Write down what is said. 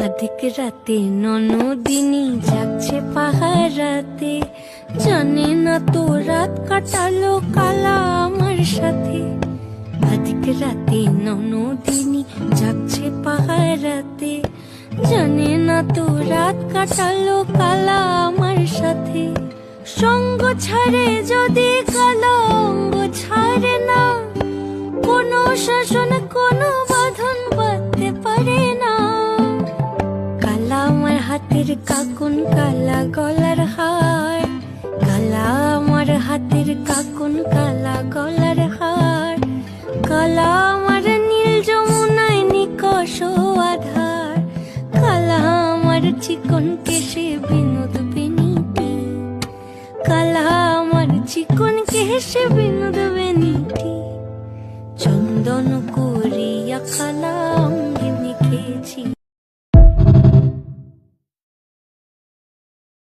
আধিক রাতে ননদিনী যাচ্ছে পাহারাতে, জানে না তো রাত কাটালো কালা আমার সাথে। আধিক রাতে ননদিনী যাচ্ছে পাহারাতে, জানে না তো রাত কাটালো কালা আমার সাথে। সঙ্গ ছাড়ে যদি কালো অঙ্গ ছাড়ে না, কোনো শাসন কোনো বাঁধন বাঁধতে পারে না। কালা আমার হাতের কাকুন কালা গলার হার, কালা আমার হাতের কাকুন কালা গলার হার। কালা আমার নীল যমুনায় নিকষ আধার, কালা আমার চিকন কেশে বিনোদ বিনীতি, কালা আমার চিকন কেশে বিনোদ